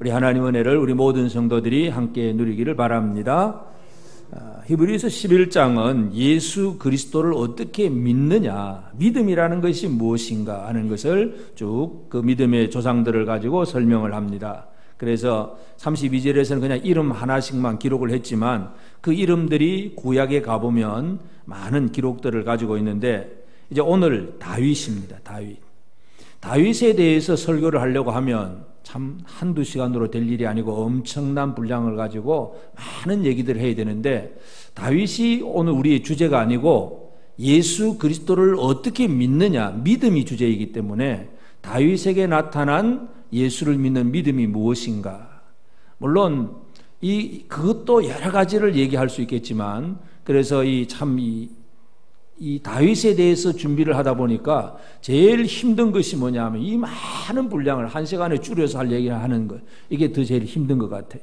우리 하나님 은혜를 우리 모든 성도들이 함께 누리기를 바랍니다. 히브리서 11장은 예수 그리스도를 어떻게 믿느냐, 믿음이라는 것이 무엇인가 하는 것을 쭉 그 믿음의 조상들을 가지고 설명을 합니다. 그래서 32절에서는 그냥 이름 하나씩만 기록을 했지만 그 이름들이 구약에 가보면 많은 기록들을 가지고 있는데, 이제 오늘 다윗입니다. 다윗에 대해서 설교를 하려고 하면 참 한두 시간으로 될 일이 아니고 엄청난 분량을 가지고 많은 얘기들을 해야 되는데, 다윗이 오늘 우리의 주제가 아니고 예수 그리스도를 어떻게 믿느냐, 믿음이 주제이기 때문에 다윗에게 나타난 예수를 믿는 믿음이 무엇인가. 물론 그것도 여러 가지를 얘기할 수 있겠지만, 그래서 이 다윗에 대해서 준비를 하다 보니까 제일 힘든 것이 뭐냐면 이 많은 분량을 한 시간에 줄여서 할 얘기를 하는 것, 이게 더 제일 힘든 것 같아요.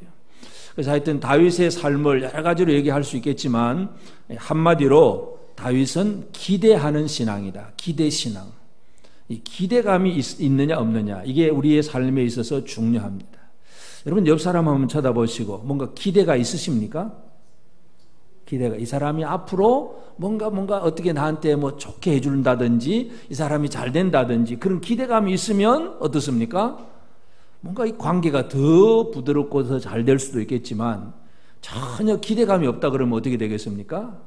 그래서 하여튼 다윗의 삶을 여러 가지로 얘기할 수 있겠지만, 한마디로 다윗은 기대하는 신앙이다. 기대신앙. 이 기대감이 있느냐 없느냐, 이게 우리의 삶에 있어서 중요합니다. 여러분 옆 사람 한번 쳐다보시고 뭔가 기대가 있으십니까? 기대가, 이 사람이 앞으로 뭔가 어떻게 나한테 뭐 좋게 해준다든지 이 사람이 잘 된다든지 그런 기대감이 있으면 어떻습니까? 뭔가 이 관계가 더 부드럽고 더 잘 될 수도 있겠지만, 전혀 기대감이 없다 그러면 어떻게 되겠습니까?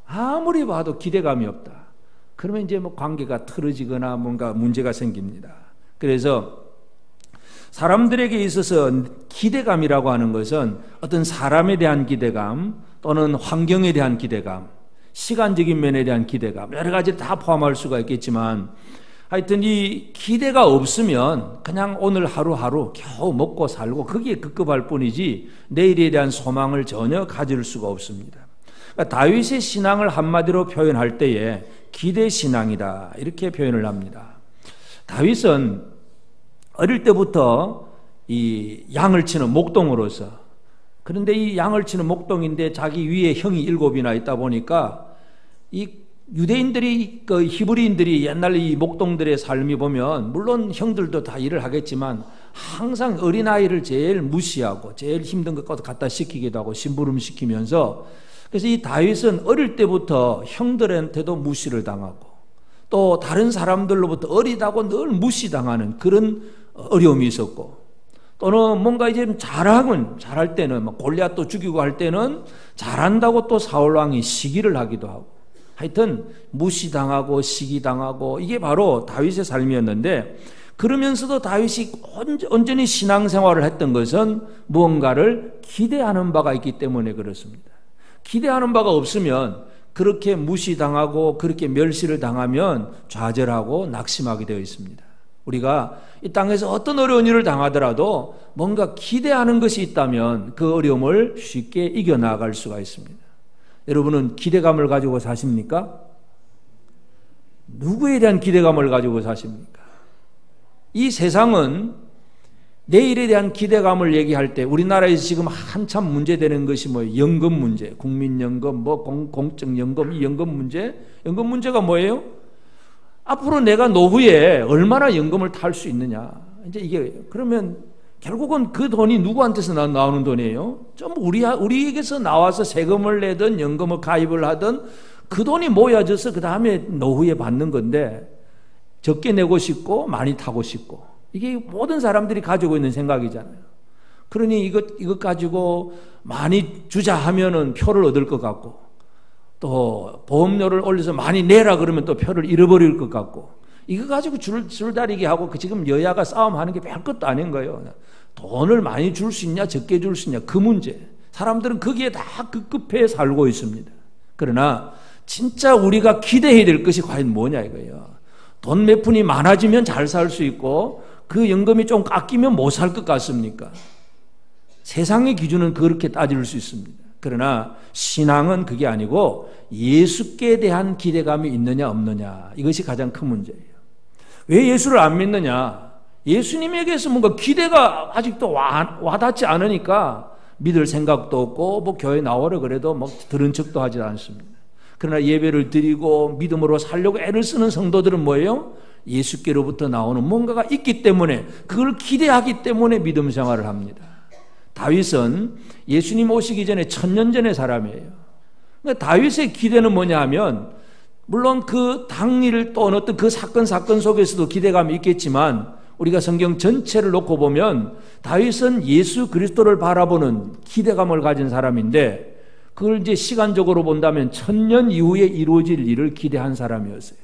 아무리 봐도 기대감이 없다. 그러면 이제 뭐 관계가 틀어지거나 뭔가 문제가 생깁니다. 그래서 사람들에게 있어서 기대감이라고 하는 것은 어떤 사람에 대한 기대감 또는 환경에 대한 기대감, 시간적인 면에 대한 기대감, 여러 가지를 다 포함할 수가 있겠지만, 하여튼 이 기대가 없으면 그냥 오늘 하루하루 겨우 먹고 살고 거기에 급급할 뿐이지 내일에 대한 소망을 전혀 가질 수가 없습니다. 그러니까 다윗의 신앙을 한마디로 표현할 때에 기대신앙이다, 이렇게 표현을 합니다. 다윗은 어릴 때부터 이 양을 치는 목동으로서, 그런데 이 양을 치는 목동인데 자기 위에 형이 7이나 있다 보니까 이 유대인들이, 그 히브리인들이 옛날 이 목동들의 삶이 보면 물론 형들도 다 일을 하겠지만 항상 어린아이를 제일 무시하고 제일 힘든 것 갖다 시키기도 하고 심부름 시키면서, 그래서 이 다윗은 어릴 때부터 형들한테도 무시를 당하고 또 다른 사람들로부터 어리다고 늘 무시당하는 그런 어려움이 있었고, 또는 뭔가 이제 잘할 때는 막 골리앗도 죽이고 할 때는 잘한다고 또 사울왕이 시기를 하기도 하고, 하여튼 무시당하고 시기당하고, 이게 바로 다윗의 삶이었는데, 그러면서도 다윗이 온전히 신앙생활을 했던 것은 무언가를 기대하는 바가 있기 때문에 그렇습니다. 기대하는 바가 없으면 그렇게 무시당하고 그렇게 멸시를 당하면 좌절하고 낙심하게 되어 있습니다. 우리가 이 땅에서 어떤 어려운 일을 당하더라도 뭔가 기대하는 것이 있다면 그 어려움을 쉽게 이겨나갈 수가 있습니다. 여러분은 기대감을 가지고 사십니까? 누구에 대한 기대감을 가지고 사십니까? 이 세상은 내일에 대한 기대감을 얘기할 때 우리나라에서 지금 한참 문제되는 것이 뭐 연금 문제, 국민연금, 뭐 공적연금, 이 연금 문제. 연금 문제가 뭐예요? 앞으로 내가 노후에 얼마나 연금을 탈 수 있느냐. 이제 이게, 그러면 결국은 그 돈이 누구한테서 나오는 돈이에요? 좀 우리에게서 나와서 세금을 내든 연금을 가입을 하든 그 돈이 모여져서 그 다음에 노후에 받는 건데, 적게 내고 싶고 많이 타고 싶고, 이게 모든 사람들이 가지고 있는 생각이잖아요. 그러니 이것 가지고 많이 주자 하면은 표를 얻을 것 같고, 또 보험료를 올려서 많이 내라 그러면 또 표를 잃어버릴 것 같고, 이거 가지고 줄다리기 하고 지금 여야가 싸움하는 게 별것도 아닌 거예요. 돈을 많이 줄 수 있냐 적게 줄 수 있냐, 그 문제. 사람들은 거기에 다 급급해 살고 있습니다. 그러나 진짜 우리가 기대해야 될 것이 과연 뭐냐 이거예요. 돈 몇 푼이 많아지면 잘 살 수 있고 그 연금이 좀 깎이면 못 살 것 같습니까? 세상의 기준은 그렇게 따질 수 있습니다. 그러나 신앙은 그게 아니고 예수께 대한 기대감이 있느냐 없느냐, 이것이 가장 큰 문제예요. 왜 예수를 안 믿느냐? 예수님에게서 뭔가 기대가 아직도 와닿지 않으니까 믿을 생각도 없고 뭐 교회 나오라 그래도 뭐 들은 척도 하지 않습니다. 그러나 예배를 드리고 믿음으로 살려고 애를 쓰는 성도들은 뭐예요? 예수께로부터 나오는 뭔가가 있기 때문에, 그걸 기대하기 때문에 믿음 생활을 합니다. 다윗은 예수님 오시기 전에 1000년 전의 사람이에요. 그러니까 다윗의 기대는 뭐냐 하면, 물론 그 당일 또 어떤 그 사건 속에서도 기대감이 있겠지만, 우리가 성경 전체를 놓고 보면 다윗은 예수 그리스도를 바라보는 기대감을 가진 사람인데, 그걸 이제 시간적으로 본다면 1000년 이후에 이루어질 일을 기대한 사람이었어요.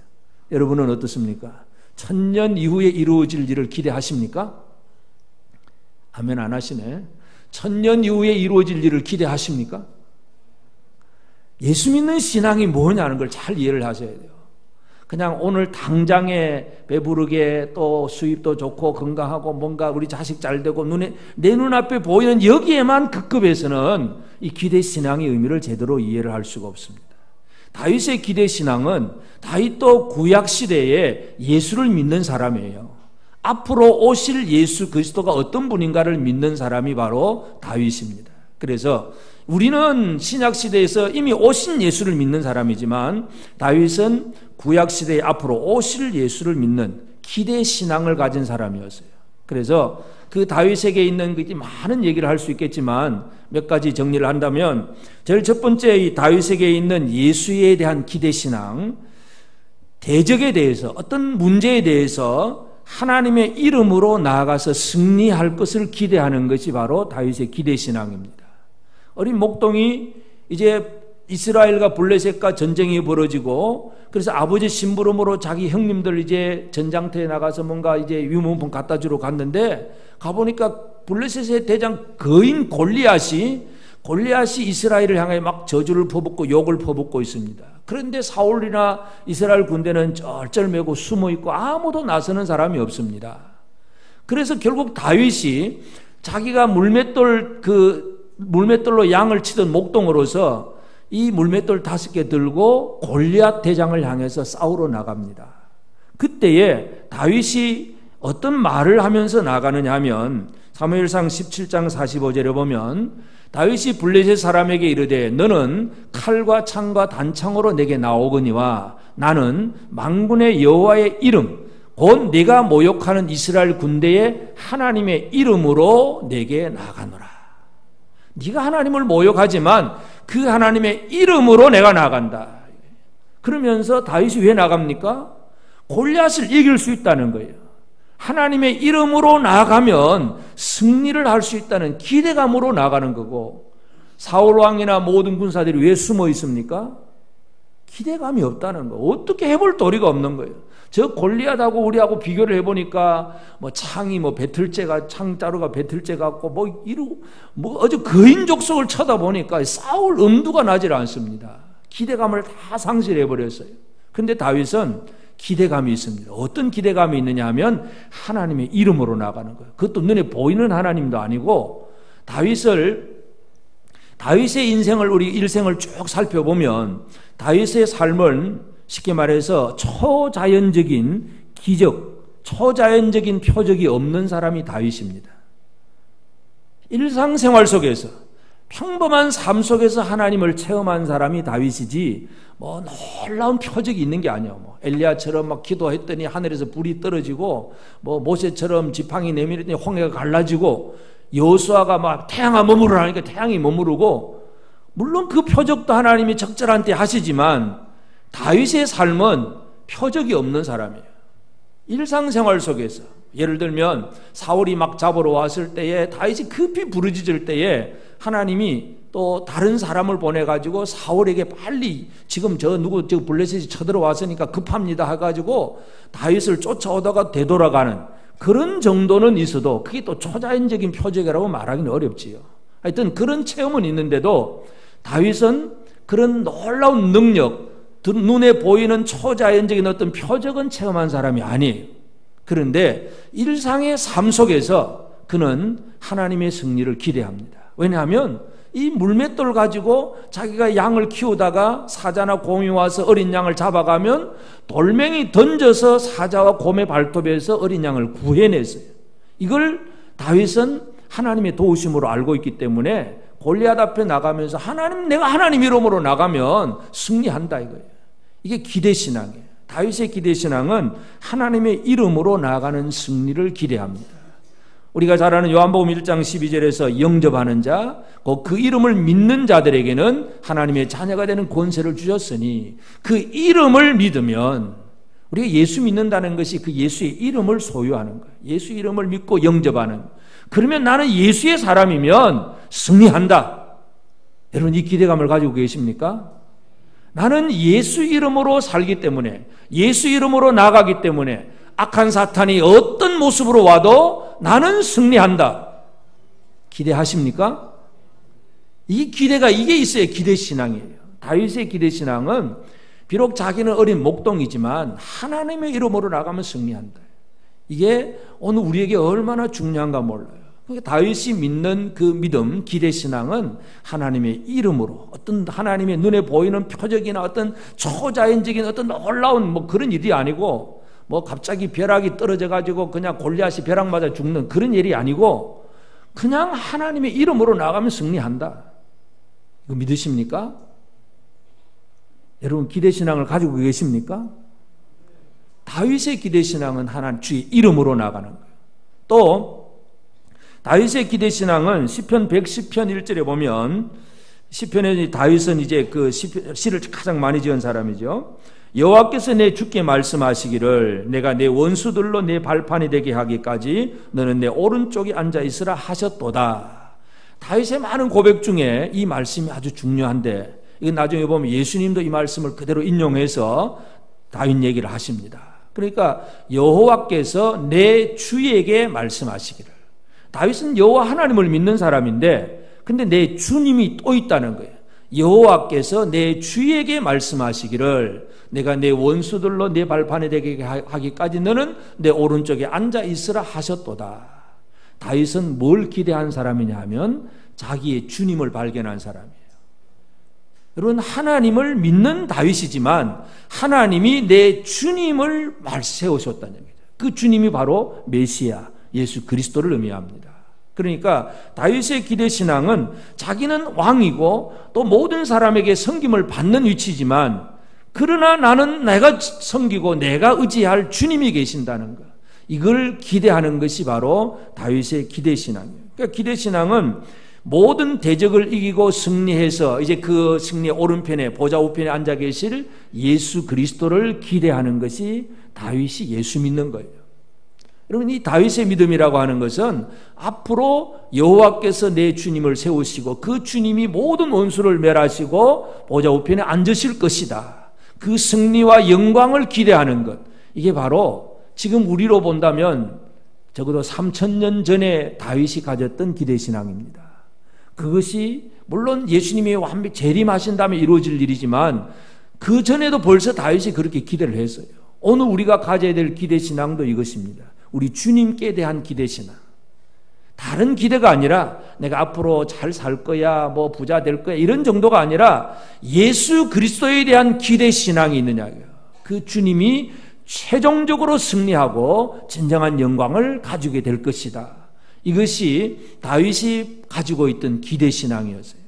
여러분은 어떻습니까? 1000년 이후에 이루어질 일을 기대하십니까? 아멘 안 하시네. 1000년 이후에 이루어질 일을 기대하십니까? 예수 믿는 신앙이 뭐냐는 걸 잘 이해를 하셔야 돼요. 그냥 오늘 당장에 배부르게 또 수입도 좋고 건강하고 뭔가 우리 자식 잘 되고 내 눈앞에 보이는 여기에만 급급해서는 이 기대 신앙의 의미를 제대로 이해를 할 수가 없습니다. 다윗의 기대 신앙은, 다윗도 구약 시대에 예수를 믿는 사람이에요. 앞으로 오실 예수 그리스도가 어떤 분인가를 믿는 사람이 바로 다윗입니다. 그래서 우리는 신약 시대에서 이미 오신 예수를 믿는 사람이지만, 다윗은 구약 시대에 앞으로 오실 예수를 믿는 기대 신앙을 가진 사람이었어요. 그래서 그 다윗에게 있는 많은 얘기를 할 수 있겠지만 몇 가지 정리를 한다면, 제일 첫 번째 이 다윗에게 있는 예수에 대한 기대 신앙, 대적에 대해서, 어떤 문제에 대해서 하나님의 이름으로 나아가서 승리할 것을 기대하는 것이 바로 다윗의 기대 신앙입니다. 어린 목동이 이제 이스라엘과 블레셋과 전쟁이 벌어지고, 그래서 아버지 심부름으로 자기 형님들 이제 전장터에 나가서 뭔가 이제 유목품 갖다 주러 갔는데, 가보니까 블레셋의 대장 거인 골리앗이 이스라엘을 향해 막 저주를 퍼붓고 욕을 퍼붓고 있습니다. 그런데 사울이나 이스라엘 군대는 쩔쩔매고 숨어있고 아무도 나서는 사람이 없습니다. 그래서 결국 다윗이 자기가 물맷돌로 양을 치던 목동으로서 이 물맷돌 5개 들고 골리앗 대장을 향해서 싸우러 나갑니다. 그때에 다윗이 어떤 말을 하면서 나가느냐 하면, 사무엘상 17장 45절에 보면 다윗이 블레셋 사람에게 이르되 너는 칼과 창과 단창으로 내게 나오거니와 나는 만군의 여호와의 이름 곧 네가 모욕하는 이스라엘 군대의 하나님의 이름으로 내게 나가노라. 네가 하나님을 모욕하지만 그 하나님의 이름으로 내가 나간다. 그러면서 다윗이 왜 나갑니까? 골리앗을 이길 수 있다는 거예요. 하나님의 이름으로 나아가면 승리를 할 수 있다는 기대감으로 나가는 거고, 사울 왕이나 모든 군사들이 왜 숨어 있습니까? 기대감이 없다는 거. 어떻게 해볼 도리가 없는 거예요. 저 골리앗하고 우리하고 비교를 해보니까 창이 배틀째가 창자루가 배틀째 같고 아주 거인 족속을 쳐다보니까 싸울 엄두가 나질 않습니다. 기대감을 다 상실해 버렸어요. 그런데 다윗은 기대감이 있습니다. 어떤 기대감이 있느냐 하면 하나님의 이름으로 나가는 거예요. 그것도 눈에 보이는 하나님도 아니고, 다윗의 인생을, 우리 일생을 쭉 살펴보면 다윗의 삶은 쉽게 말해서 초자연적인 기적, 초자연적인 표적이 없는 사람이 다윗입니다. 일상생활 속에서, 평범한 삶 속에서 하나님을 체험한 사람이 다윗이지 놀라운 표적이 있는 게 아니야. 엘리야처럼 막 기도했더니 하늘에서 불이 떨어지고, 모세처럼 지팡이 내밀었더니 홍해가 갈라지고, 여호수아가 막 태양아 머무르라 하니까 태양이 머무르고, 물론 그 표적도 하나님이 적절한 때 하시지만 다윗의 삶은 표적이 없는 사람이에요. 일상생활 속에서, 예를 들면 사울이 막 잡으러 왔을 때에 다윗이 급히 부르짖을 때에 하나님이 또 다른 사람을 보내가지고 사울에게 빨리 지금 저 블레셋이 쳐들어왔으니까 급합니다 해가지고 다윗을 쫓아오다가 되돌아가는 그런 정도는 있어도 그게 또 초자연적인 표적이라고 말하기는 어렵지요. 하여튼 그런 체험은 있는데도 다윗은 그런 놀라운 능력, 눈에 보이는 초자연적인 어떤 표적은 체험한 사람이 아니에요. 그런데 일상의 삶 속에서 그는 하나님의 승리를 기대합니다. 왜냐하면 이 물맷돌 가지고 자기가 양을 키우다가 사자나 곰이 와서 어린 양을 잡아가면 돌멩이 던져서 사자와 곰의 발톱에서 어린 양을 구해냈어요. 이걸 다윗은 하나님의 도우심으로 알고 있기 때문에 골리앗 앞에 나가면서 내가 하나님 이름으로 나가면 승리한다 이거예요. 이게 기대신앙이에요. 다윗의 기대신앙은 하나님의 이름으로 나아가는 승리를 기대합니다. 우리가 잘 아는 요한복음 1장 12절에서 영접하는 자, 그 이름을 믿는 자들에게는 하나님의 자녀가 되는 권세를 주셨으니 그 이름을 믿으면, 우리가 예수 믿는다는 것이 그 예수의 이름을 소유하는 거예요. 예수 이름을 믿고 영접하는. 그러면 나는 예수의 사람이면 승리한다. 여러분, 이 기대감을 가지고 계십니까? 나는 예수 이름으로 살기 때문에, 예수 이름으로 나가기 때문에 악한 사탄이 어떤 모습으로 와도 나는 승리한다. 기대하십니까? 이 기대가, 이게 있어야 기대신앙이에요. 다윗의 기대신앙은 비록 자기는 어린 목동이지만 하나님의 이름으로 나가면 승리한다. 이게 오늘 우리에게 얼마나 중요한가 몰라요. 그러니까 다윗이 믿는 그 믿음, 기대신앙은 하나님의 이름으로, 어떤 하나님의 눈에 보이는 표적이나 어떤 초자연적인 어떤 놀라운 뭐 그런 일이 아니고, 뭐 갑자기 벼락이 떨어져 가지고 그냥 골리앗이 벼락 맞아 죽는 그런 일이 아니고, 그냥 하나님의 이름으로 나가면 승리한다. 이거 믿으십니까? 여러분, 기대신앙을 가지고 계십니까? 다윗의 기대신앙은 하나님 주의 이름으로 나가는 거예요. 또 다윗의 기대신앙은 시편 110편 1절에 보면, 시편에 다윗은 이제 그 시를 가장 많이 지은 사람이죠. 여호와께서 내 주께 말씀하시기를 내가 내 원수들로 내 발판이 되게 하기까지 너는 내 오른쪽에 앉아 있으라 하셨도다. 다윗의 많은 고백 중에 이 말씀이 아주 중요한데, 이건 나중에 보면 예수님도 이 말씀을 그대로 인용해서 다윗 얘기를 하십니다. 그러니까 여호와께서 내 주에게 말씀하시기를. 다윗은 여호와 하나님을 믿는 사람인데, 근데 내 주님이 또 있다는 거예요. 여호와께서 내 주에게 말씀하시기를 내가 내 원수들로 내 발판에 되게 하기까지 너는 내 오른쪽에 앉아 있으라 하셨도다. 다윗은 뭘 기대한 사람이냐 하면 자기의 주님을 발견한 사람이에요. 여러분, 하나님을 믿는 다윗이지만 하나님이 내 주님을 세우셨다는 얘기죠. 그 주님이 바로 메시아, 예수 그리스도를 의미합니다. 그러니까 다윗의 기대신앙은 자기는 왕이고 또 모든 사람에게 섬김을 받는 위치지만, 그러나 나는 내가 섬기고 내가 의지할 주님이 계신다는 것, 이걸 기대하는 것이 바로 다윗의 기대신앙이에요. 그러니까 기대신앙은 모든 대적을 이기고 승리해서 이제 그 승리의 오른편에 보좌 우편에 앉아 계실 예수 그리스도를 기대하는 것이 다윗이 예수 믿는 거예요. 여러분, 이 다윗의 믿음이라고 하는 것은 앞으로 여호와께서 내 주님을 세우시고 그 주님이 모든 원수를 멸하시고 보좌 우편에 앉으실 것이다. 그 승리와 영광을 기대하는 것, 이게 바로 지금 우리로 본다면 적어도 3000년 전에 다윗이 가졌던 기대신앙입니다. 그것이 물론 예수님이 재림하신 다음에 이루어질 일이지만 그 전에도 벌써 다윗이 그렇게 기대를 했어요. 오늘 우리가 가져야 될 기대신앙도 이것입니다. 우리 주님께 대한 기대신앙. 다른 기대가 아니라 내가 앞으로 잘 살 거야, 뭐 부자 될 거야, 이런 정도가 아니라 예수 그리스도에 대한 기대신앙이 있느냐고요. 그 주님이 최종적으로 승리하고 진정한 영광을 가지게 될 것이다. 이것이 다윗이 가지고 있던 기대신앙이었어요.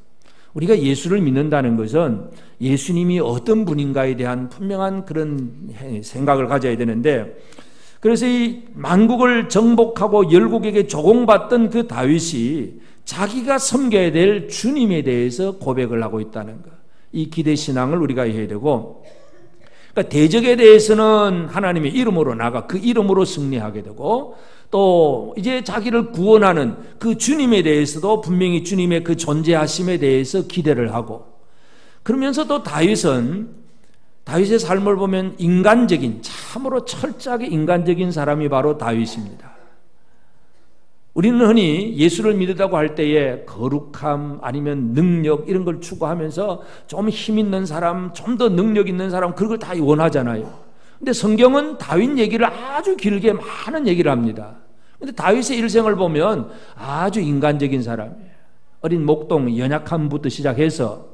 우리가 예수를 믿는다는 것은 예수님이 어떤 분인가에 대한 분명한 그런 생각을 가져야 되는데, 그래서 이 만국을 정복하고 열국에게 조공받던 그 다윗이 자기가 섬겨야 될 주님에 대해서 고백을 하고 있다는 것, 이 기대신앙을 우리가 해야 되고, 그러니까 대적에 대해서는 하나님의 이름으로 나가 그 이름으로 승리하게 되고, 또 이제 자기를 구원하는 그 주님에 대해서도 분명히 주님의 그 존재하심에 대해서 기대를 하고, 그러면서 또 다윗의 삶을 보면 인간적인, 참으로 철저하게 인간적인 사람이 바로 다윗입니다. 우리는 흔히 예수를 믿으라고 할 때에 거룩함 아니면 능력 이런 걸 추구하면서 좀 힘 있는 사람, 좀 더 능력 있는 사람, 그걸 다 원하잖아요. 근데 성경은 다윗 얘기를 아주 길게 많은 얘기를 합니다. 근데 다윗의 일생을 보면 아주 인간적인 사람이에요. 어린 목동 연약함부터 시작해서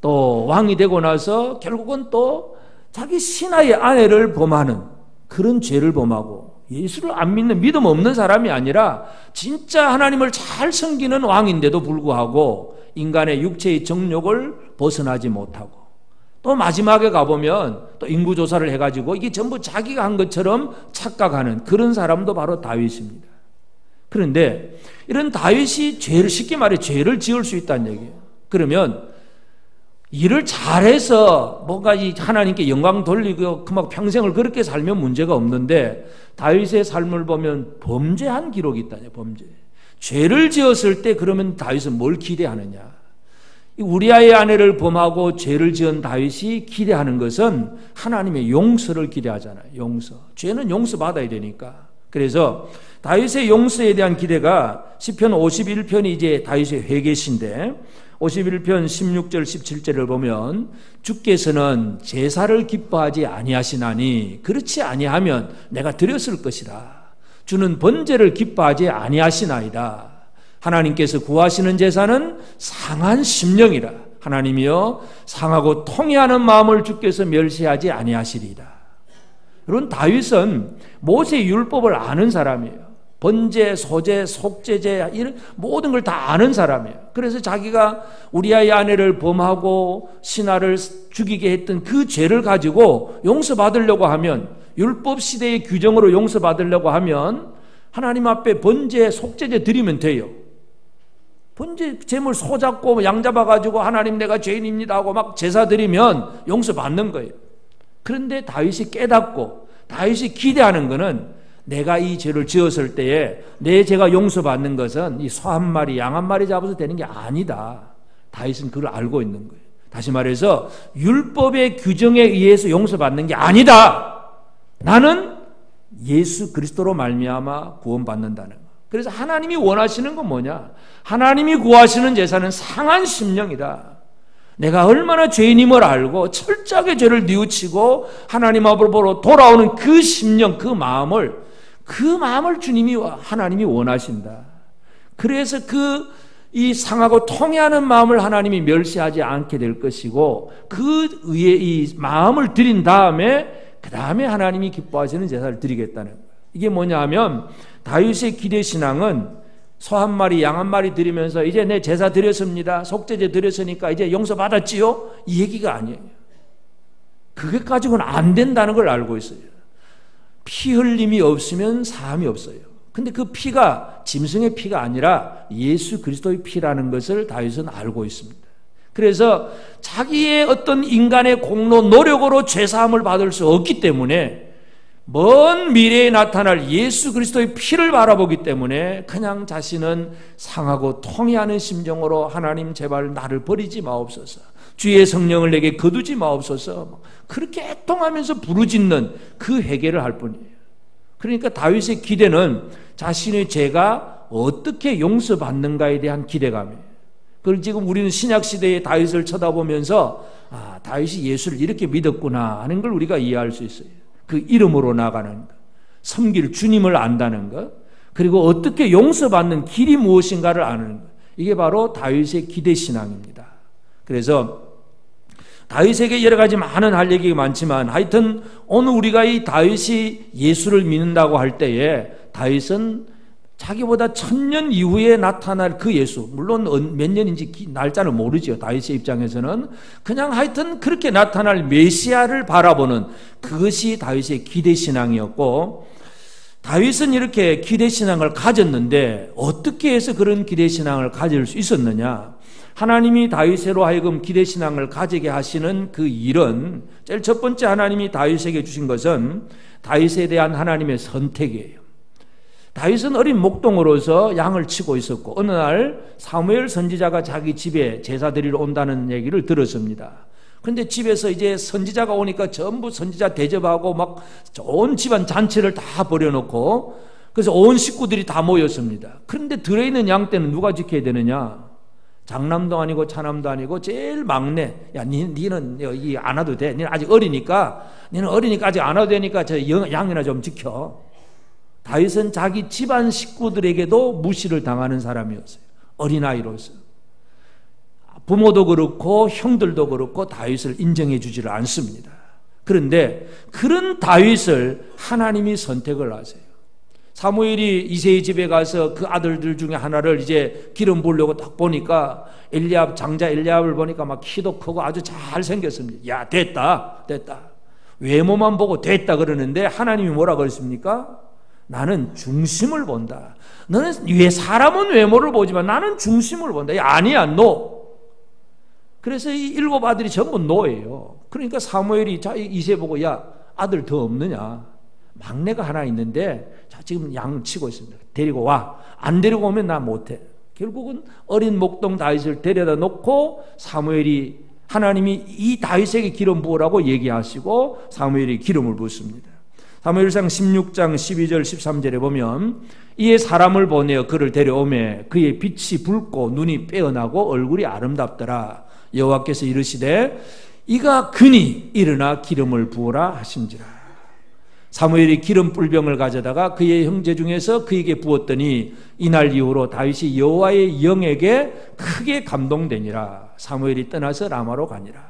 또 왕이 되고 나서 결국은 또 자기 신하의 아내를 범하는 그런 죄를 범하고, 예수를 안 믿는 믿음 없는 사람이 아니라 진짜 하나님을 잘 섬기는 왕인데도 불구하고 인간의 육체의 정욕을 벗어나지 못하고, 또 마지막에 가보면 또 인구조사를 해가지고 이게 전부 자기가 한 것처럼 착각하는 그런 사람도 바로 다윗입니다. 그런데 이런 다윗이 죄를, 쉽게 말해 죄를 지을 수 있다는 얘기예요. 그러면 일을 잘해서 뭔가 이 하나님께 영광 돌리고 막 평생을 그렇게 살면 문제가 없는데, 다윗의 삶을 보면 범죄한 기록이 있다냐. 범죄. 죄를 지었을 때 그러면 다윗은 뭘 기대하느냐. 우리아의 아내를 범하고 죄를 지은 다윗이 기대하는 것은 하나님의 용서를 기대하잖아요. 용서. 죄는 용서받아야 되니까. 그래서 다윗의 용서에 대한 기대가 시편 51편이 이제 다윗의 회개시인데, 51편 16절 17절을 보면 주께서는 제사를 기뻐하지 아니하시나니 그렇지 아니하면 내가 드렸을 것이라. 주는 번제를 기뻐하지 아니하시나이다. 하나님께서 구하시는 제사는 상한 심령이라. 하나님이여 상하고 통회하는 마음을 주께서 멸시하지 아니하시리이다. 여러분, 다윗은 모세의 율법을 아는 사람이에요. 번제, 소제, 속죄제 이런 모든 걸 다 아는 사람이에요. 그래서 자기가 우리아의 아내를 범하고 신하를 죽이게 했던 그 죄를 가지고 용서받으려고 하면, 율법 시대의 규정으로 용서받으려고 하면 하나님 앞에 번제, 속죄제 드리면 돼요. 번제 제물 소 잡고 양 잡아가지고 하나님 내가 죄인입니다 하고 막 제사 드리면 용서받는 거예요. 그런데 다윗이 깨닫고 다윗이 기대하는 것은 내가 이 죄를 지었을 때에 내 죄가 용서받는 것은 이 소 한 마리, 양 한 마리 잡아서 되는 게 아니다. 다윗은 그걸 알고 있는 거예요. 다시 말해서 율법의 규정에 의해서 용서받는 게 아니다. 나는 예수 그리스도로 말미암아 구원받는다는 거. 그래서 하나님이 원하시는 건 뭐냐? 하나님이 구하시는 제사는 상한 심령이다. 내가 얼마나 죄인임을 알고 철저하게 죄를 뉘우치고 하나님 앞으로 돌아오는 그 심령, 그 마음을 주님이, 하나님이 원하신다. 그래서 이 상하고 통회하는 마음을 하나님이 멸시하지 않게 될 것이고, 그 위에 이 마음을 드린 다음에 그 다음에 하나님이 기뻐하시는 제사를 드리겠다는 거예요. 이게 뭐냐 하면 다윗의 기대신앙은 소 한 마리, 양 한 마리 드리면서 이제 내 제사 드렸습니다. 속죄제 드렸으니까 이제 용서받았지요? 이 얘기가 아니에요. 그게 가지고는 안 된다는 걸 알고 있어요. 피 흘림이 없으면 사함이 없어요. 근데 그 피가 짐승의 피가 아니라 예수 그리스도의 피라는 것을 다윗은 알고 있습니다. 그래서 자기의 어떤 인간의 공로, 노력으로 죄사함을 받을 수 없기 때문에 먼 미래에 나타날 예수 그리스도의 피를 바라보기 때문에 그냥 자신은 상하고 통회하는 심정으로 하나님 제발 나를 버리지 마옵소서, 주의 성령을 내게 거두지 마옵소서, 그렇게 애통하면서 부르짖는 그 회개를 할 뿐이에요. 그러니까 다윗의 기대는 자신의 죄가 어떻게 용서받는가에 대한 기대감이에요. 그걸 지금 우리는 신약시대의 다윗을 쳐다보면서 다윗이 예수를 이렇게 믿었구나 하는 걸 우리가 이해할 수 있어요. 그 이름으로 나가는 것, 섬길 주님을 안다는 것, 그리고 어떻게 용서받는 길이 무엇인가를 아는 것, 이게 바로 다윗의 기대신앙입니다. 그래서 다윗에게 여러 가지 많은 할 얘기가 많지만 하여튼 오늘 우리가 이 다윗이 예수를 믿는다고 할 때에 다윗은 자기보다 1000년 이후에 나타날 그 예수, 물론 몇 년인지 날짜는 모르죠. 다윗의 입장에서는 그냥 하여튼 그렇게 나타날 메시아를 바라보는 그것이 다윗의 기대신앙이었고, 다윗은 이렇게 기대신앙을 가졌는데 어떻게 해서 그런 기대신앙을 가질 수 있었느냐? 하나님이 다윗으로 하여금 기대신앙을 가지게 하시는 그 일은, 제일 첫 번째 하나님이 다윗에게 주신 것은 다윗에 대한 하나님의 선택이에요. 다윗은 어린 목동으로서 양을 치고 있었고 어느 날 사무엘 선지자가 자기 집에 제사 드리러 온다는 얘기를 들었습니다. 그런데 집에서 이제 선지자가 오니까 전부 선지자 대접하고 막 온 집안 잔치를 다 벌여놓고, 그래서 온 식구들이 다 모였습니다. 그런데 들어있는 양 떼는 누가 지켜야 되느냐? 장남도 아니고 차남도 아니고 제일 막내, 야 니는 여기 안 와도 돼. 니는 아직 어리니까 아직 안 와도 되니까 저 양이나 좀 지켜. 다윗은 자기 집안 식구들에게도 무시를 당하는 사람이었어요. 어린아이로서. 부모도 그렇고 형들도 그렇고 다윗을 인정해 주지를 않습니다. 그런데 그런 다윗을 하나님이 선택을 하세요. 사무엘이 이새의 집에 가서 그 아들들 중에 하나를 이제 기름 부으려고 딱 보니까 엘리압, 장자 엘리압을 보니까 막 키도 크고 아주 잘 생겼습니다. 야, 됐다. 외모만 보고 됐다 그러는데 하나님이 뭐라 그랬습니까? 나는 중심을 본다. 너는 왜 사람은 외모를 보지만 나는 중심을 본다. 야, 아니야, 노. 그래서 이 7 아들이 전부 노예요. 그러니까 사무엘이 이새 보고 야, 아들 더 없느냐? 막내가 하나 있는데 자, 지금 양 치고 있습니다. 데리고 와. 안 데리고 오면 나 못해. 결국은 어린 목동 다윗을 데려다 놓고 사무엘이 하나님이 이 다윗에게 기름 부으라고 얘기하시고 사무엘이 기름을 붓습니다. 사무엘상 16장 12절 13절에 보면 이에 사람을 보내어 그를 데려오매 그의 빛이 붉고 눈이 빼어나고 얼굴이 아름답더라. 여호와께서 이르시되 이가 그니 일어나 기름을 부으라 하신지라. 사무엘이 기름 뿔병을 가져다가 그의 형제 중에서 그에게 부었더니 이날 이후로 다윗이 여호와의 영에게 크게 감동되니라. 사무엘이 떠나서 라마로 가니라.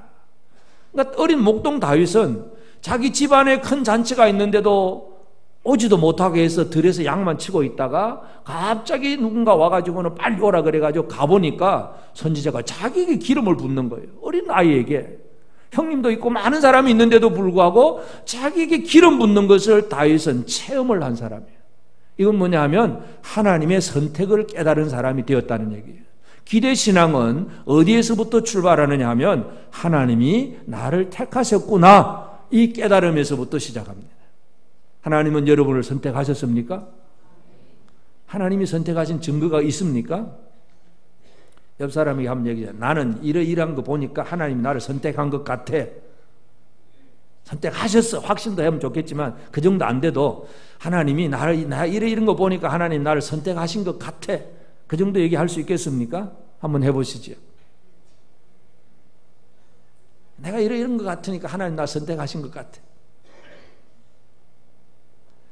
그러니까 어린 목동 다윗은 자기 집안에 큰 잔치가 있는데도 오지도 못하게 해서 들에서 양만 치고 있다가 갑자기 누군가 와가지고는 빨리 오라 그래가지고 가보니까 선지자가 자기에게 기름을 붓는 거예요. 어린 아이에게. 형님도 있고 많은 사람이 있는데도 불구하고 자기에게 기름 붓는 것을 다윗은 체험을 한 사람이에요. 이건 뭐냐 하면 하나님의 선택을 깨달은 사람이 되었다는 얘기예요. 기대신앙은 어디에서부터 출발하느냐 하면 하나님이 나를 택하셨구나, 이 깨달음에서부터 시작합니다. 하나님은 여러분을 선택하셨습니까? 하나님이 선택하신 증거가 있습니까? 옆 사람에게 한번 얘기해. 나는 이러이러한 거 보니까 하나님이 나를 선택한 것 같아. 선택하셨어. 확신도 하면 좋겠지만 그 정도 안 돼도 하나님이 나 이런 거 보니까 하나님 나를 선택하신 것 같아. 그 정도 얘기할 수 있겠습니까? 한번 해보시죠. 내가 이런 것 같으니까 하나님 나 선택하신 것 같아.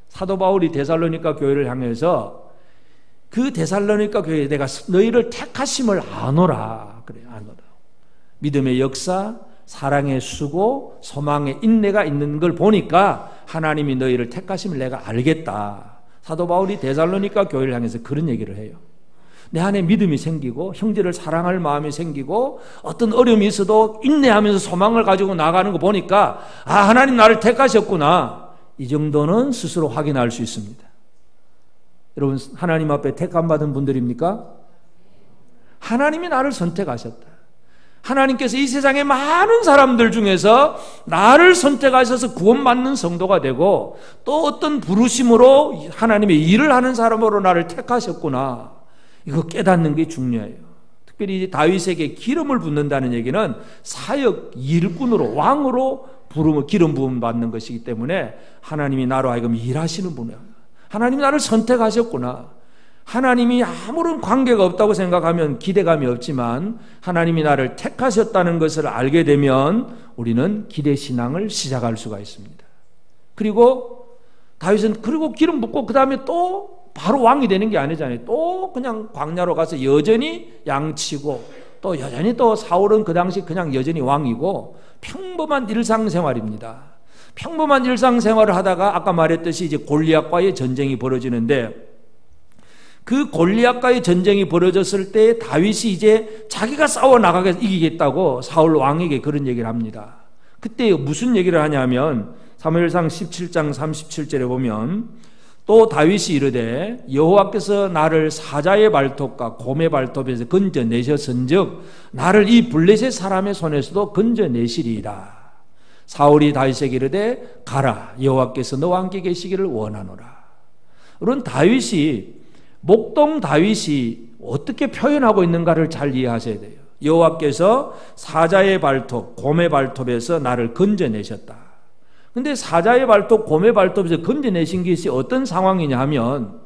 사도 바울이 데살로니가 교회를 향해서 그 데살로니가 교회에 내가 너희를 택하심을 아노라. 그래요. 아노라. 믿음의 역사, 사랑의 수고, 소망의 인내가 있는 걸 보니까 하나님이 너희를 택하심을 내가 알겠다. 사도 바울이 데살로니가 교회를 향해서 그런 얘기를 해요. 내 안에 믿음이 생기고 형제를 사랑할 마음이 생기고 어떤 어려움이 있어도 인내하면서 소망을 가지고 나가는 거 보니까 아, 하나님 나를 택하셨구나. 이 정도는 스스로 확인할 수 있습니다. 여러분, 하나님 앞에 택함받은 분들입니까? 하나님이 나를 선택하셨다. 하나님께서 이 세상의 많은 사람들 중에서 나를 선택하셔서 구원받는 성도가 되고 또 어떤 부르심으로 하나님의 일을 하는 사람으로 나를 택하셨구나. 이거 깨닫는 게 중요해요. 특별히 다윗에게 기름을 붓는다는 얘기는 사역 일꾼으로, 왕으로 기름 부음 받는 것이기 때문에 하나님이 나로 하여금 일하시는 분이에요. 하나님이 나를 선택하셨구나. 하나님이 아무런 관계가 없다고 생각하면 기대감이 없지만 하나님이 나를 택하셨다는 것을 알게 되면 우리는 기대신앙을 시작할 수가 있습니다. 그리고 다윗은 그리고 기름 붓고 그 다음에 또 바로 왕이 되는 게 아니잖아요. 또 그냥 광야로 가서 여전히 양치고 또 여전히 또 사울은 그 당시 그냥 여전히 왕이고 평범한 일상생활입니다. 평범한 일상생활을 하다가 아까 말했듯이 이제 골리앗과의 전쟁이 벌어지는데 그 골리앗과의 전쟁이 벌어졌을 때 다윗이 이제 자기가 싸워 나가게 이기겠다고 사울 왕에게 그런 얘기를 합니다. 그때 무슨 얘기를 하냐면 사무엘상 17장 37절에 보면 또 다윗이 이르되 여호와께서 나를 사자의 발톱과 곰의 발톱에서 건져내셨은즉 나를 이 블레셋 사람의 손에서도 건져내시리이다. 사울이 다윗에게 이르되 가라, 여호와께서 너와 함께 계시기를 원하노라. 그런 다윗이, 목동 다윗이 어떻게 표현하고 있는가를 잘 이해하셔야 돼요. 여호와께서 사자의 발톱, 곰의 발톱에서 나를 건져내셨다. 근데 사자의 발톱, 곰의 발톱에서 건져내신 것이 어떤 상황이냐 하면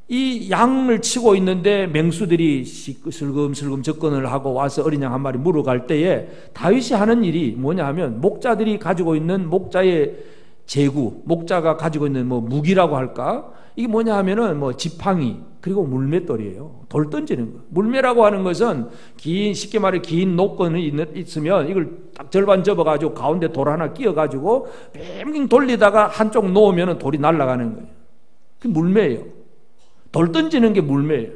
이 양을 치고 있는데 맹수들이 슬금슬금 접근을 하고 와서 어린 양 한 마리 물어갈 때에 다윗이 하는 일이 뭐냐 하면 목자들이 가지고 있는 목자의 제구, 목자가 가지고 있는 뭐 무기라고 할까? 이게 뭐냐 하면은 뭐 지팡이 그리고 물맷돌이에요. 돌 던지는 거. 물매라고 하는 것은 쉽게 말해 긴 노건이 있으면 이걸 딱 절반 접어가지고 가운데 돌 하나 끼워가지고 빙빙 돌리다가 한쪽 놓으면 돌이 날아가는 거예요. 그 물매예요. 돌 던지는 게 물매예요.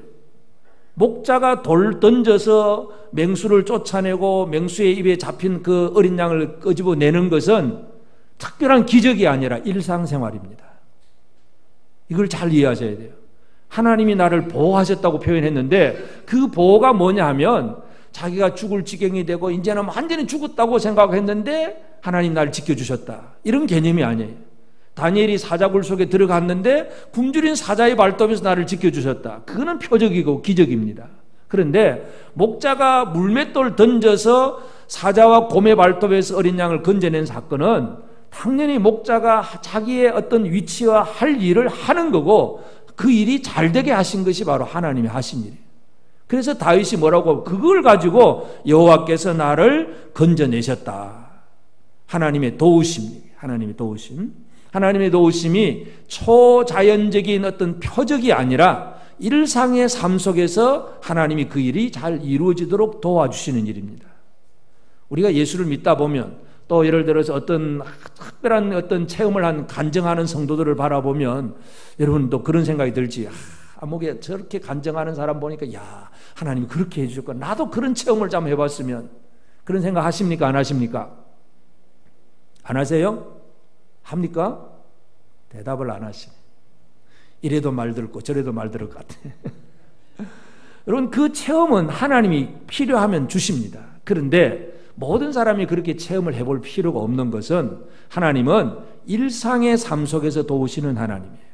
목자가 돌 던져서 맹수를 쫓아내고 맹수의 입에 잡힌 그 어린 양을 끄집어내는 것은 특별한 기적이 아니라 일상생활입니다. 이걸 잘 이해하셔야 돼요. 하나님이 나를 보호하셨다고 표현했는데 그 보호가 뭐냐 하면 자기가 죽을 지경이 되고 이제는 완전히 죽었다고 생각했는데 하나님 나를 지켜주셨다. 이런 개념이 아니에요. 다니엘이 사자굴 속에 들어갔는데 굶주린 사자의 발톱에서 나를 지켜주셨다. 그거는 표적이고 기적입니다. 그런데 목자가 물맷돌 던져서 사자와 곰의 발톱에서 어린 양을 건져낸 사건은 당연히 목자가 자기의 어떤 위치와 할 일을 하는 거고 그 일이 잘 되게 하신 것이 바로 하나님이 하신 일이에요. 그래서 다윗이 뭐라고 그걸 가지고 여호와께서 나를 건져내셨다. 하나님의 도우심. 하나님의 도우심이 초자연적인 어떤 표적이 아니라 일상의 삶 속에서 하나님이 그 일이 잘 이루어지도록 도와주시는 일입니다. 우리가 예수를 믿다 보면 또 예를 들어서 어떤 특별한 어떤 체험을 한 간증하는 성도들을 바라보면 여러분도 그런 생각이 들지. 목에 저렇게 간증하는 사람 보니까 야 하나님이 그렇게 해주셨구나. 나도 그런 체험을 좀 해봤으면. 그런 생각 하십니까? 안 하십니까? 안 하세요? 합니까? 대답을 안 하시네. 이래도 말 듣고 저래도 말 들을 것 같아. 여러분 그 체험은 하나님이 필요하면 주십니다. 그런데 모든 사람이 그렇게 체험을 해볼 필요가 없는 것은 하나님은 일상의 삶 속에서 도우시는 하나님이에요.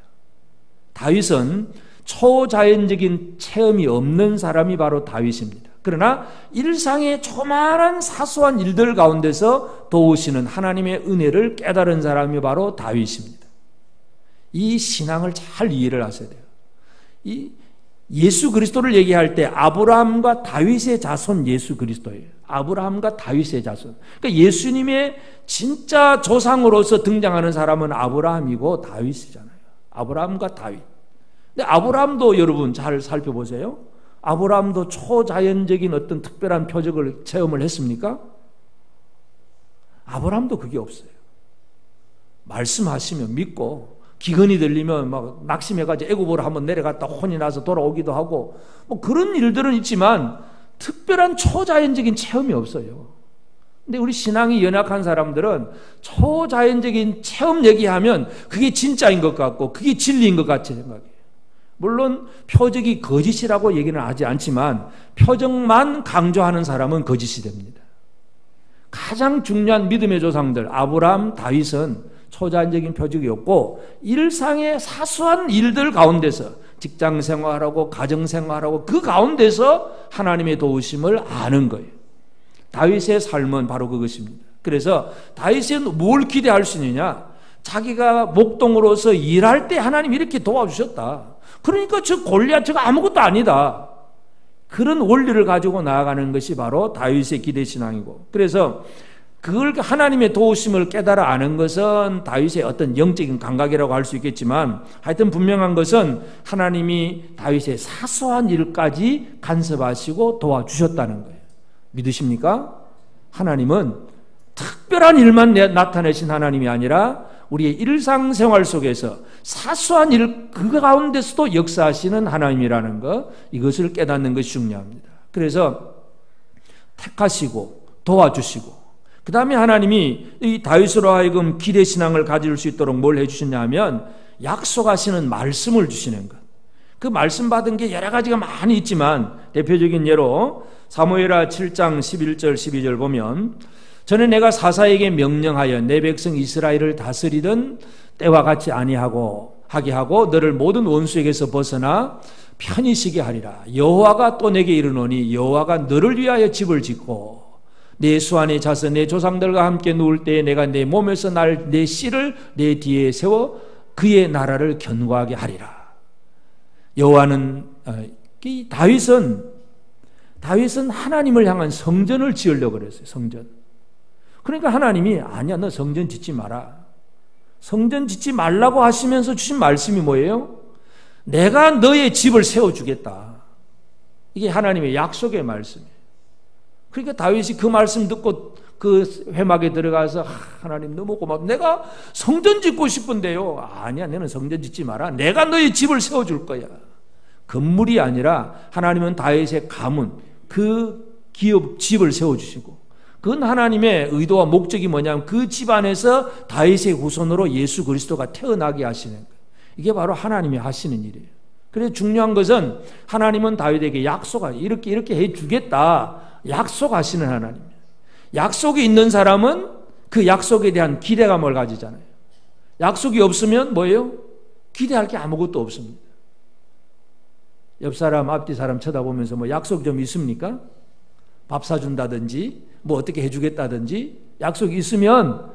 다윗은 초자연적인 체험이 없는 사람이 바로 다윗입니다. 그러나 일상의 조그마한 사소한 일들 가운데서 도우시는 하나님의 은혜를 깨달은 사람이 바로 다윗입니다. 이 신앙을 잘 이해를 하셔야 돼요. 이 예수 그리스도를 얘기할 때 아브라함과 다윗의 자손 예수 그리스도예요. 아브라함과 다윗의 자손. 그러니까 예수님의 진짜 조상으로서 등장하는 사람은 아브라함이고 다윗이잖아요. 아브라함과 다윗. 근데 아브라함도 여러분 잘 살펴보세요. 아브라함도 초자연적인 어떤 특별한 표적을 체험을 했습니까? 아브라함도 그게 없어요. 말씀하시면 믿고 기근이 들리면 막 낙심해가지고 애굽으로 한번 내려갔다 혼이 나서 돌아오기도 하고 뭐 그런 일들은 있지만 특별한 초자연적인 체험이 없어요. 근데 우리 신앙이 연약한 사람들은 초자연적인 체험 얘기하면 그게 진짜인 것 같고 그게 진리인 것 같이 생각해요. 물론 표적이 거짓이라고 얘기는 하지 않지만 표적만 강조하는 사람은 거짓이 됩니다. 가장 중요한 믿음의 조상들 아브라함, 다윗은 초자연적인 표적이 없고 일상의 사소한 일들 가운데서 직장생활하고 가정생활하고 그 가운데서 하나님의 도우심을 아는 거예요. 다윗의 삶은 바로 그것입니다. 그래서 다윗은 뭘 기대할 수 있느냐? 자기가 목동으로서 일할 때 하나님이 이렇게 도와주셨다. 그러니까 저 골리앗 저거 아무것도 아니다. 그런 원리를 가지고 나아가는 것이 바로 다윗의 기대신앙이고, 그래서 그걸 하나님의 도우심을 깨달아 아는 것은 다윗의 어떤 영적인 감각이라고 할 수 있겠지만 하여튼 분명한 것은 하나님이 다윗의 사소한 일까지 간섭하시고 도와주셨다는 거예요. 믿으십니까? 하나님은 특별한 일만 나타내신 하나님이 아니라 우리의 일상생활 속에서 사소한 일 그 가운데서도 역사하시는 하나님이라는 것, 이것을 깨닫는 것이 중요합니다. 그래서 택하시고 도와주시고 그 다음에 하나님이 이 다윗으로 하여금 기대신앙을 가질 수 있도록 뭘 해주시냐 하면 약속하시는 말씀을 주시는 것. 그 말씀 받은 게 여러 가지가 많이 있지만 대표적인 예로 사무엘하 7장 11절 12절 보면 전에 내가 사사에게 명령하여 내 백성 이스라엘을 다스리던 때와 같이 하게 하고 너를 모든 원수에게서 벗어나 편히 쉬게 하리라. 여호와가 또 내게 이르노니 여호와가 너를 위하여 집을 짓고 내 수 안에 자서 내 조상들과 함께 누울 때에 내가 내 몸에서 내 씨를 내 뒤에 세워 그의 나라를 견고하게 하리라. 여호와는 다윗은 하나님을 향한 성전을 지으려고 그랬어요. 성전. 그러니까 하나님이 아니야 너 성전 짓지 마라. 성전 짓지 말라고 하시면서 주신 말씀이 뭐예요? 내가 너의 집을 세워주겠다. 이게 하나님의 약속의 말씀이에요. 그러니까 다윗이 그 말씀 듣고 그 회막에 들어가서 하나님 너무 고맙다. 내가 성전 짓고 싶은데요. 아니야, 너는 성전 짓지 마라. 내가 너희 집을 세워줄 거야. 건물이 아니라 하나님은 다윗의 가문, 그 기업 집을 세워주시고, 그건 하나님의 의도와 목적이 뭐냐면 그 집 안에서 다윗의 후손으로 예수 그리스도가 태어나게 하시는 거예요. 이게 바로 하나님이 하시는 일이에요. 그래서 중요한 것은 하나님은 다윗에게 약속하고 이렇게 해주겠다 약속하시는 하나님이에요. 약속이 있는 사람은 그 약속에 대한 기대감을 가지잖아요. 약속이 없으면 뭐예요? 기대할 게 아무것도 없습니다. 옆 사람, 앞뒤 사람 쳐다보면서 뭐 약속 좀 있습니까? 밥 사준다든지 뭐 어떻게 해주겠다든지 약속이 있으면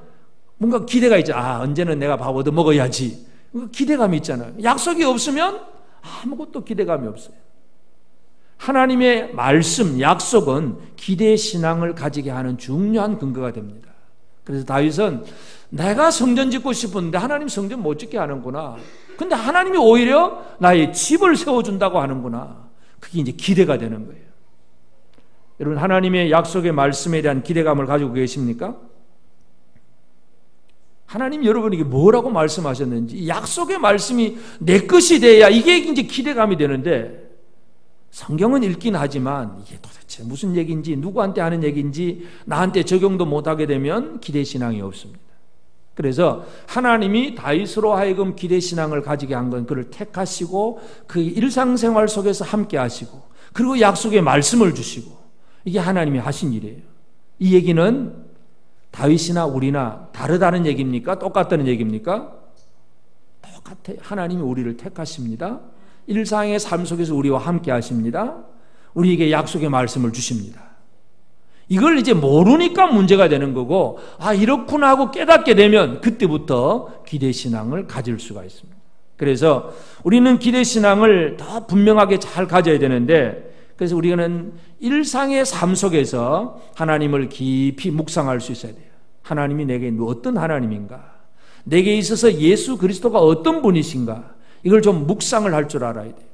뭔가 기대가 있죠. 아, 언제는 내가 밥 얻어 먹어야지. 기대감이 있잖아요. 약속이 없으면 아무것도 기대감이 없어요. 하나님의 말씀, 약속은 기대 신앙을 가지게 하는 중요한 근거가 됩니다. 그래서 다윗은 내가 성전 짓고 싶은데 하나님 성전 못 짓게 하는구나. 근데 하나님이 오히려 나의 집을 세워준다고 하는구나. 그게 이제 기대가 되는 거예요. 여러분, 하나님의 약속의 말씀에 대한 기대감을 가지고 계십니까? 하나님 여러분에게 뭐라고 말씀하셨는지, 약속의 말씀이 내 것이 돼야 이게 이제 기대감이 되는데, 성경은 읽긴 하지만 이게 도대체 무슨 얘기인지, 누구한테 하는 얘기인지 나한테 적용도 못하게 되면 기대신앙이 없습니다. 그래서 하나님이 다윗으로 하여금 기대신앙을 가지게 한 건 그를 택하시고 그 일상생활 속에서 함께 하시고 그리고 약속의 말씀을 주시고, 이게 하나님이 하신 일이에요. 이 얘기는 다윗이나 우리나 다르다는 얘기입니까? 똑같다는 얘기입니까? 똑같아요. 하나님이 우리를 택하십니다. 일상의 삶 속에서 우리와 함께 하십니다. 우리에게 약속의 말씀을 주십니다. 이걸 이제 모르니까 문제가 되는 거고, 아, 이렇구나 하고 깨닫게 되면 그때부터 기대신앙을 가질 수가 있습니다. 그래서 우리는 기대신앙을 더 분명하게 잘 가져야 되는데, 그래서 우리는 일상의 삶 속에서 하나님을 깊이 묵상할 수 있어야 돼요. 하나님이 내게 어떤 하나님인가? 내게 있어서 예수 그리스도가 어떤 분이신가? 이걸 좀 묵상을 할 줄 알아야 돼요.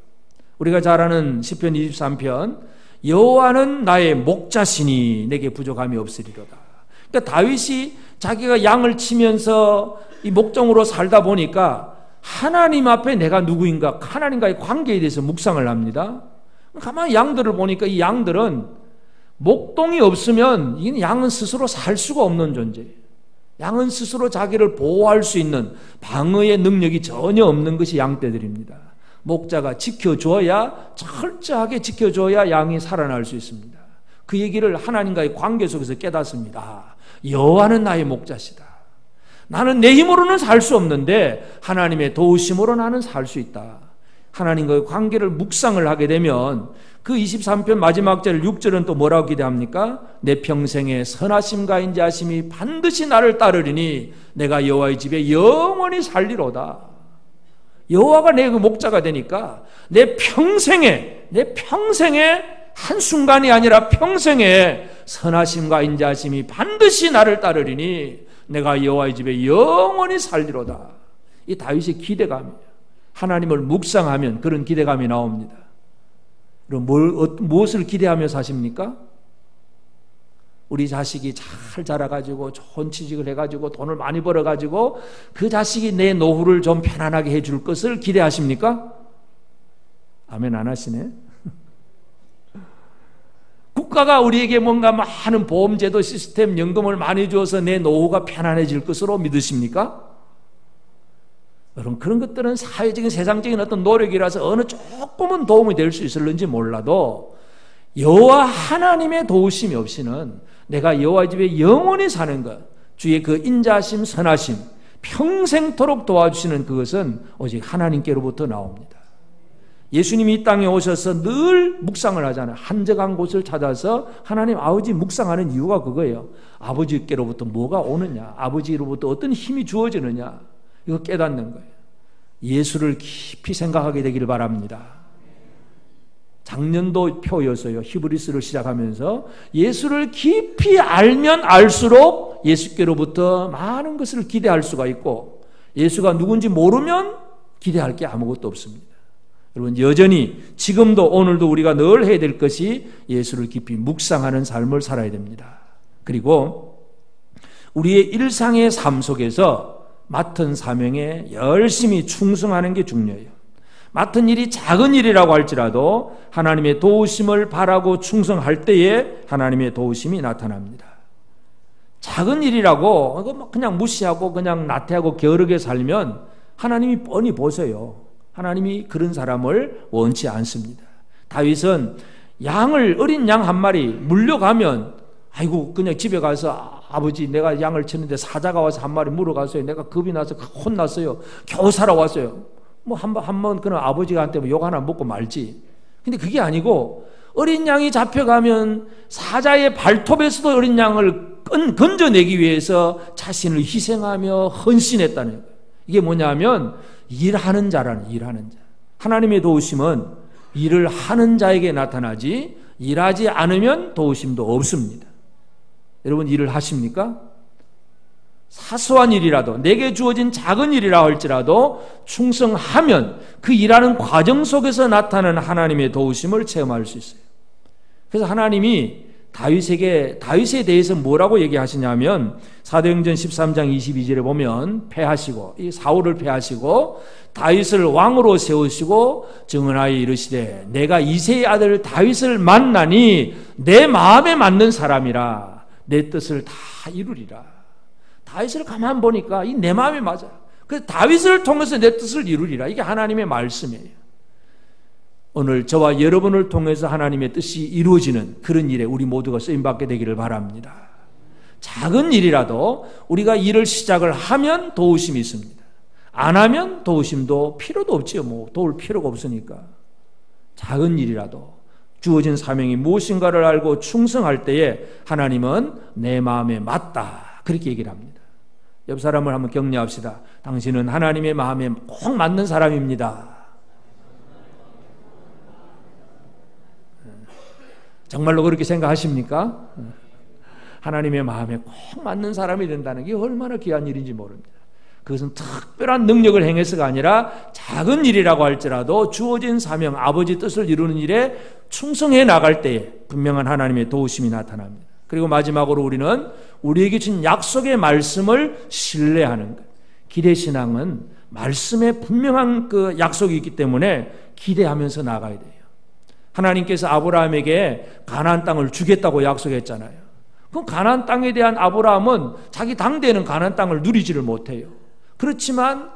우리가 잘 아는 시편 23편, 여호와는 나의 목자시니 내게 부족함이 없으리로다. 그러니까 다윗이 자기가 양을 치면서 이 목종으로 살다 보니까 하나님 앞에 내가 누구인가, 하나님과의 관계에 대해서 묵상을 합니다. 가만히 양들을 보니까 이 양들은 목동이 없으면 이 양은 스스로 살 수가 없는 존재예요. 양은 스스로 자기를 보호할 수 있는 방어의 능력이 전혀 없는 것이 양떼들입니다. 목자가 지켜줘야, 철저하게 지켜줘야 양이 살아날 수 있습니다. 그 얘기를 하나님과의 관계 속에서 깨닫습니다. 여호와는 나의 목자시다. 나는 내 힘으로는 살 수 없는데 하나님의 도우심으로 나는 살 수 있다. 하나님과의 관계를 묵상을 하게 되면 그 23편 마지막 절 6절은 또 뭐라고 기대합니까? 내 평생에 선하심과 인자하심이 반드시 나를 따르리니 내가 여호와의 집에 영원히 살리로다. 여호와가 내 그 목자가 되니까 내 평생에 한순간이 아니라 평생에 선하심과 인자하심이 반드시 나를 따르리니 내가 여호와의 집에 영원히 살리로다. 이 다윗의 기대감이에요. 하나님을 묵상하면 그런 기대감이 나옵니다. 그럼 무엇을 기대하며 사십니까? 우리 자식이 잘 자라가지고 좋은 취직을 해가지고 돈을 많이 벌어가지고 그 자식이 내 노후를 좀 편안하게 해줄 것을 기대하십니까? 아멘 안 하시네. 국가가 우리에게 뭔가 많은 보험제도 시스템, 연금을 많이 주어서 내 노후가 편안해질 것으로 믿으십니까? 여러분, 그런 것들은 사회적인 세상적인 어떤 노력이라서 어느 조금은 도움이 될 수 있을는지 몰라도 여호와 하나님의 도우심이 없이는 내가 여호와의 집에 영원히 사는 것, 주의 그 인자심, 선하심, 평생토록 도와주시는 그것은 오직 하나님께로부터 나옵니다. 예수님이 이 땅에 오셔서 늘 묵상을 하잖아요. 한적한 곳을 찾아서 하나님 아버지 묵상하는 이유가 그거예요. 아버지께로부터 뭐가 오느냐, 아버지로부터 어떤 힘이 주어지느냐, 이거 깨닫는 거예요. 예수를 깊이 생각하게 되기를 바랍니다. 작년도 표였어요. 히브리스를 시작하면서 예수를 깊이 알면 알수록 예수께로부터 많은 것을 기대할 수가 있고, 예수가 누군지 모르면 기대할 게 아무것도 없습니다. 여러분, 여전히 지금도 오늘도 우리가 늘 해야 될 것이 예수를 깊이 묵상하는 삶을 살아야 됩니다. 그리고 우리의 일상의 삶 속에서 맡은 사명에 열심히 충성하는 게 중요해요. 맡은 일이 작은 일이라고 할지라도 하나님의 도우심을 바라고 충성할 때에 하나님의 도우심이 나타납니다. 작은 일이라고 그냥 무시하고 그냥 나태하고 게으르게 살면 하나님이 뻔히 보세요. 하나님이 그런 사람을 원치 않습니다. 다윗은 어린 양 한 마리 물려가면 아이고 그냥 집에 가서 아버지 내가 양을 치는데 사자가 와서 한 마리 물어갔어요. 내가 겁이 나서 혼났어요. 겨우 살아왔어요. 뭐 한번 그런 아버지한테 뭐 욕 하나 먹고 말지. 근데 그게 아니고 어린 양이 잡혀가면 사자의 발톱에서도 어린 양을 건져내기 위해서 자신을 희생하며 헌신했다는 거예요. 이게 뭐냐면 일하는 자라는 일하는 자. 하나님의 도우심은 일을 하는 자에게 나타나지 일하지 않으면 도우심도 없습니다. 여러분 일을 하십니까? 사소한 일이라도 내게 주어진 작은 일이라 할지라도 충성하면 그 일하는 과정 속에서 나타나는 하나님의 도우심을 체험할 수 있어요. 그래서 하나님이 다윗에 대해서 뭐라고 얘기하시냐면 사도행전 13장 22절에 보면 패하시고 이 사울을 패하시고 다윗을 왕으로 세우시고 증언하여 이르시되 내가 이새의 아들 다윗을 만나니 내 마음에 맞는 사람이라 내 뜻을 다 이루리라. 다윗을 가만 보니까 이 내 마음에 맞아요. 그래서 다윗을 통해서 내 뜻을 이루리라. 이게 하나님의 말씀이에요. 오늘 저와 여러분을 통해서 하나님의 뜻이 이루어지는 그런 일에 우리 모두가 쓰임받게 되기를 바랍니다. 작은 일이라도 우리가 일을 시작을 하면 도우심이 있습니다. 안 하면 도우심도 필요도 없지요. 뭐 도울 필요가 없으니까. 작은 일이라도 주어진 사명이 무엇인가를 알고 충성할 때에 하나님은 내 마음에 맞다. 그렇게 얘기를 합니다. 옆 사람을 한번 격려합시다. 당신은 하나님의 마음에 꼭 맞는 사람입니다. 정말로 그렇게 생각하십니까? 하나님의 마음에 꼭 맞는 사람이 된다는 게 얼마나 귀한 일인지 모릅니다. 그것은 특별한 능력을 행해서가 아니라 작은 일이라고 할지라도 주어진 사명, 아버지 뜻을 이루는 일에 충성해 나갈 때에 분명한 하나님의 도우심이 나타납니다. 그리고 마지막으로 우리는 우리에게 준 약속의 말씀을 신뢰하는 것. 기대신앙은 말씀에 분명한 그 약속이 있기 때문에 기대하면서 나가야 돼요. 하나님께서 아브라함에게 가나안 땅을 주겠다고 약속했잖아요. 그럼 가나안 땅에 대한 아브라함은 자기 당대에는 가나안 땅을 누리지를 못해요. 그렇지만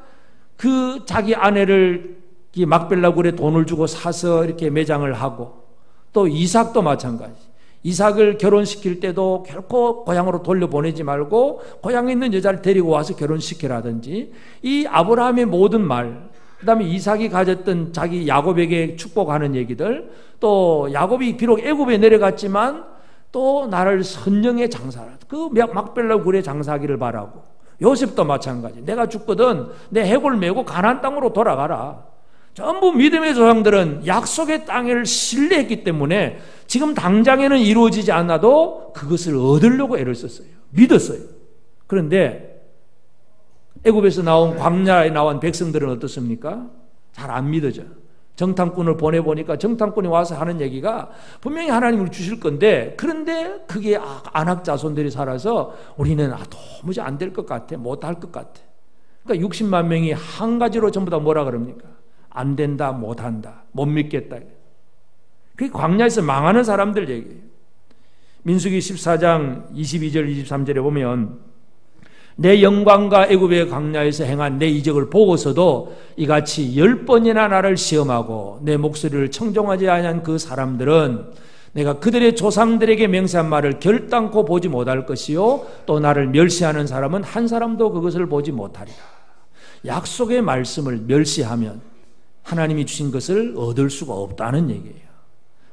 그 자기 아내를 막벨라 굴에 돈을 주고 사서 이렇게 매장을 하고 또 이삭도 마찬가지. 이삭을 결혼시킬 때도 결코 고향으로 돌려보내지 말고 고향에 있는 여자를 데리고 와서 결혼시키라든지 이 아브라함의 모든 말, 그 다음에 이삭이 가졌던 자기 야곱에게 축복하는 얘기들, 또 야곱이 비록 애굽에 내려갔지만 또 나를 선정의 장사라, 그 막벨라 굴에 장사하기를 바라고, 요셉도 마찬가지. 내가 죽거든 내 해골 메고 가나안 땅으로 돌아가라. 전부 믿음의 조상들은 약속의 땅을 신뢰했기 때문에 지금 당장에는 이루어지지 않아도 그것을 얻으려고 애를 썼어요. 믿었어요. 그런데 애굽에서 나온 광야에 나온 백성들은 어떻습니까? 잘 안 믿어져. 정탐꾼을 보내보니까 정탐꾼이 와서 하는 얘기가 분명히 하나님을 주실 건데, 그런데 그게 안악 자손들이 살아서 우리는 도무지 안 될 것 같아, 못할 것 같아. 그러니까 60만 명이 한 가지로 전부 다 뭐라 그럽니까? 안 된다, 못한다, 못 믿겠다. 그게 광야에서 망하는 사람들 얘기예요. 민수기 14장 22절 23절에 보면 내 영광과 애굽의 광야에서 행한 내 이적을 보고서도 이같이 10번이나 나를 시험하고 내 목소리를 청종하지 아니한 그 사람들은 내가 그들의 조상들에게 맹세한 말을 결단코 보지 못할 것이요 또 나를 멸시하는 사람은 한 사람도 그것을 보지 못하리라. 약속의 말씀을 멸시하면 하나님이 주신 것을 얻을 수가 없다는 얘기예요.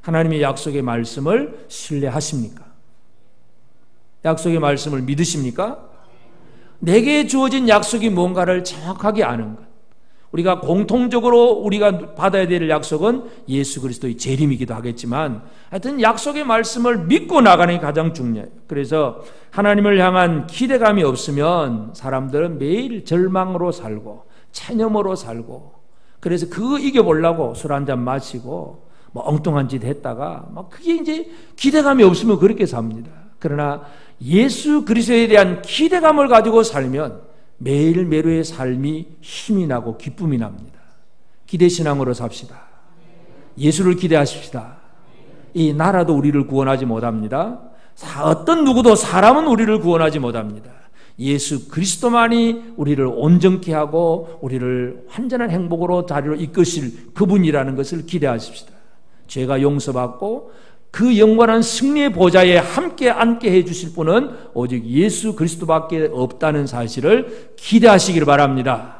하나님의 약속의 말씀을 신뢰하십니까? 약속의 말씀을 믿으십니까? 내게 주어진 약속이 뭔가를 정확하게 아는 것. 우리가 공통적으로 우리가 받아야 될 약속은 예수 그리스도의 재림이기도 하겠지만 하여튼 약속의 말씀을 믿고 나가는 게 가장 중요해요. 그래서 하나님을 향한 기대감이 없으면 사람들은 매일 절망으로 살고 체념으로 살고, 그래서 그거 이겨보려고 술 한잔 마시고 뭐 엉뚱한 짓 했다가 막 그게 이제 기대감이 없으면 그렇게 삽니다. 그러나 예수 그리스도에 대한 기대감을 가지고 살면 매일매일의 삶이 힘이 나고 기쁨이 납니다. 기대신앙으로 삽시다. 예수를 기대하십시다. 이 나라도 우리를 구원하지 못합니다. 어떤 누구도 사람은 우리를 구원하지 못합니다. 예수 그리스도만이 우리를 온전케 하고 우리를 완전한 행복으로 자리로 이끄실 그분이라는 것을 기대하십시다. 죄가 용서받고 그 영원한 승리의 보좌에 함께 앉게 해주실 분은 오직 예수 그리스도밖에 없다는 사실을 기대하시기를 바랍니다.